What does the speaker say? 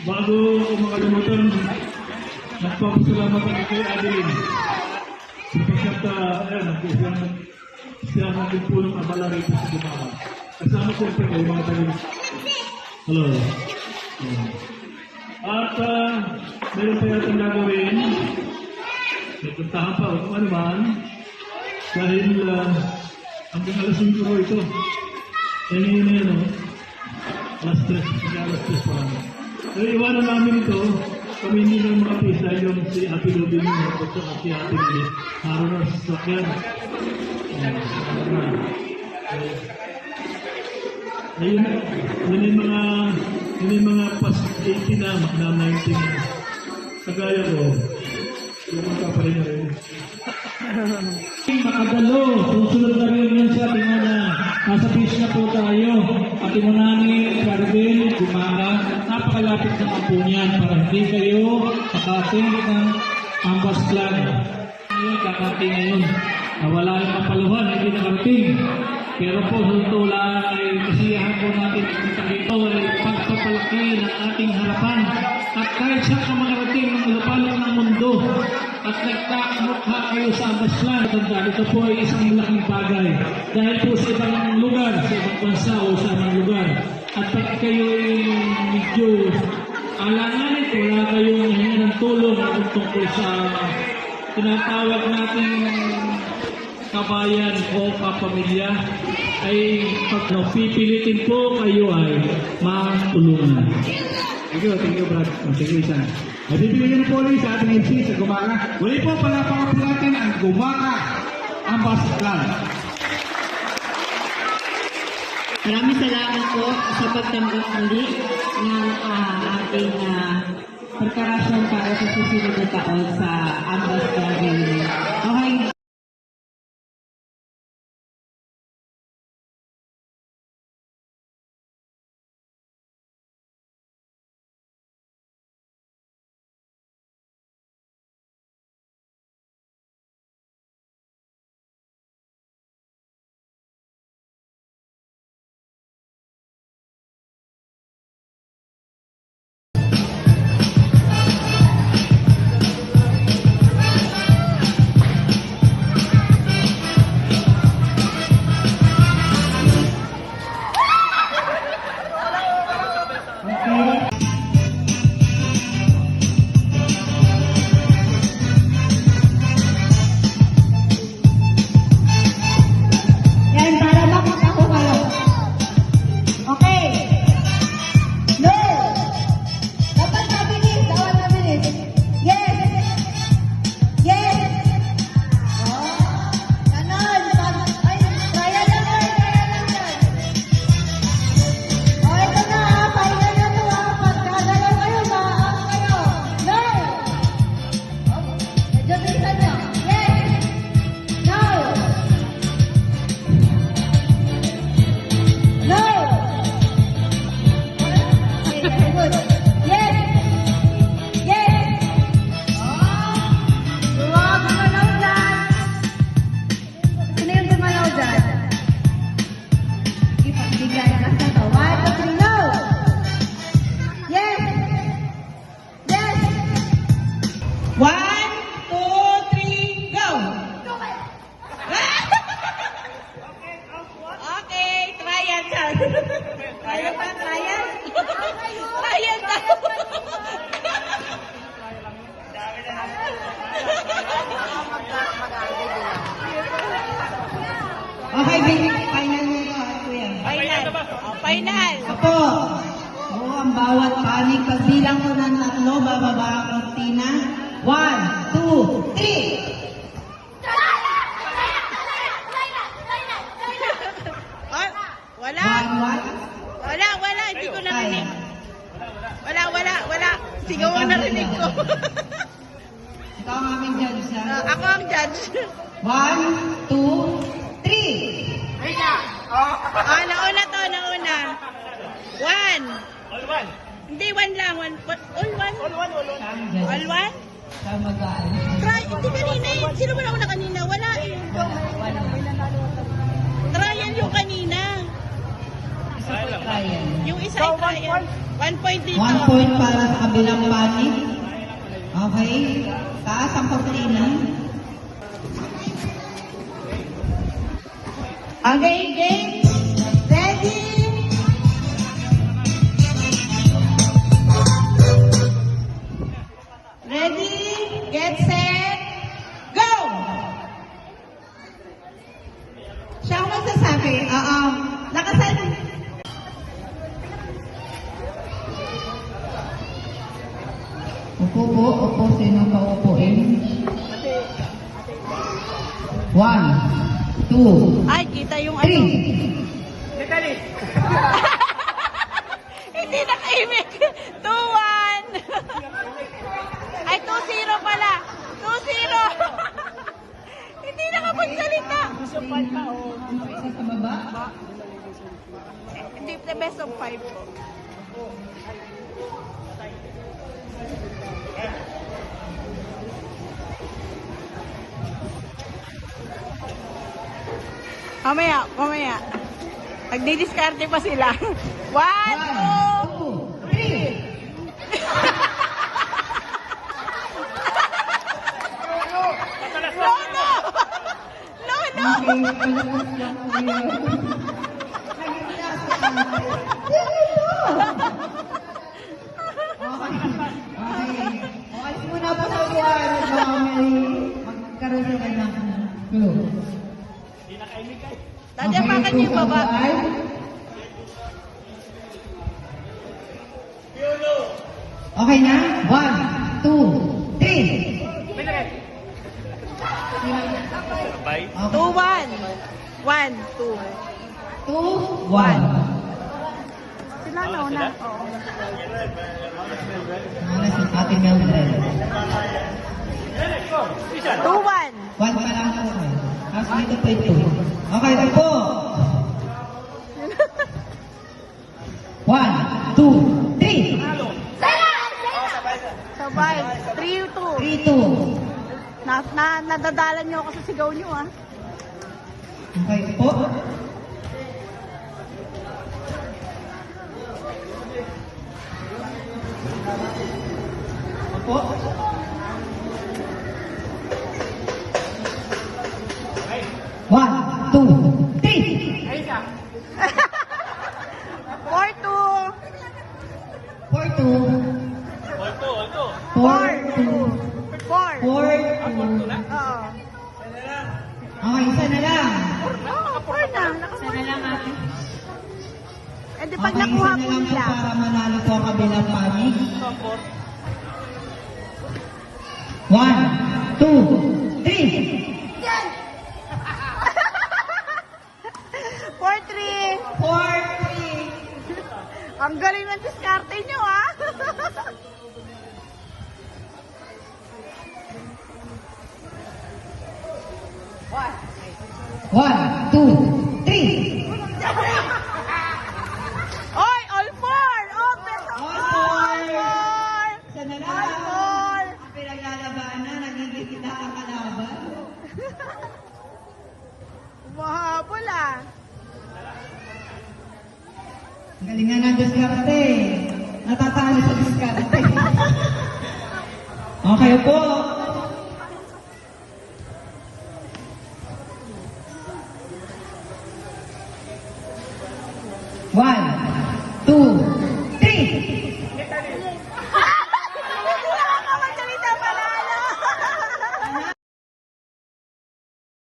bago ako makalimutan, nagpapasalamat ako kay Adeline. Sapagkat, siya natin po ng abala rito sa Gumawa. Kasama siyempre kayo mga tayo. Hello. At meron pa yatang gagawin. May puntahan pa o kung ano man. Dahil hanggang alas 5 ko ito. Yan na yan o. Alas 3. Alas 3 pa. Pero iwanan namin ito. Kami hindi lang makapisa yung si Ate Lobby niya at si Ate Lobby. Haro na sa sakyan. Ayun, yun yung mga past 80 na, na 19 na. Kagaya ko, yung mga kapalay na rin. Makadalo, susunod na rin yan siya, tingnan na. Nasa beach na po tayo. At Timonani, Carvel, Gumara, napakalapit ng po niyan para hindi kayo makating ng Ambas Clan. Ngayon, kakating ngayon. Wala yung kapaluhan, hindi nakarating. Pero po, hutulan ay kasiyahan po natin dito ay pagpapalaki ng ating harapan. At kahit saan ka makarating ng lupalong ng mundo at nagkakamukha kayo sa Ambaslan, tandaan, ito po ay isang malaking bagay. Dahil po sa ibang lugar, sa ibang bansa o sa ibang lugar. At pag kayo ay medyo alanganin, wala kayong hinga ng tulong tungkol sa tinatawag natin kabayan o kapamilya, ay pag pipilitin po kayo ay matulungan. Thank you, Brad. Thank you, Isan. At pipilitin po ulit sa ating MC sa Gumaka. Muli po palapakan natin ang Gumaka Ambas Clan. Maraming salamat po sa pagtanggap muli ng ating preparasyon para sa susunod na taon sa Ambas Clan. Okay. Okay, final mo ito, kuya. Final. Apo, ang bawat panig, pagbilang ko ng 3, bababa ang kortina. 1, 2, 3! Wala. Wala. Hindi ko narinig. Wala. Sigaw ang narinig ko. Ikaw ang aming judge, ha? Ako ang judge. 1, 2, 3! Nauna. 1. All one. Hindi, 1 lang. All one? Tama gaan. Try, hindi kanina eh. Sino ba nauna kanina? Wala eh. Trial yung kanina. Ryan. Yung isa ay kaya. 1 point dito. 1 point para sa kabilang panig. Okay. Taas ang kortina. Okay, game. Ready? Ready? Get set. Go! Siya ang magsasabi. Nakasan. Upo po. Upo. Sino pa upuin? 1, 2, Ay, kita yung ano. 3. Hindi nakaimik. 2-1. Ay, 2-0 pala. 2-0. Hindi nakapagsalita. Isa sa baba? Hindi, the best of 5 po. Mamaya. Nagdi-discarte pa sila. 1, 2, 3. No! Okay, palabas lang po yun. Okay, muna po sa upuan. Baka may magkaroon na kayo ng clue. Tadyapakan niyo yung baba. Okay na? 1, 2, 3. Okay. 2-1. 1, 2. 2, 1. Sila na una. Oo. Alas ang ating Mildred. 2-1. 1 pa lang po. Tapos dito po ito. Okay, ito po. 1, 2, 3. Sabay. 3-2. 3, 2. Nadadalan niyo ako sa sigaw niyo, ah. Okay po. Opo. One, two, three. 4-2. 4-2. 4-2. 4. 4-2. Oo. Okay, isa na lang. Oo, 4 na. Isa na lang, ate. Eh, di pag Okay, nakuha isa na po lang po nila. para manalo po ang kabilang panig. 1, 2, 3. 4-3. 4-3. Ang galing ng diskarte niyo, ah. One, two, three. Oy, all 4. Oh, best of All 4. four. Isa na lang. All 4. Pinaglalaban na, nagiging kita ang kalaban. Mahabol, ah. Ang galing nga ng diskarte. Natatalo sa diskarte. Okay po.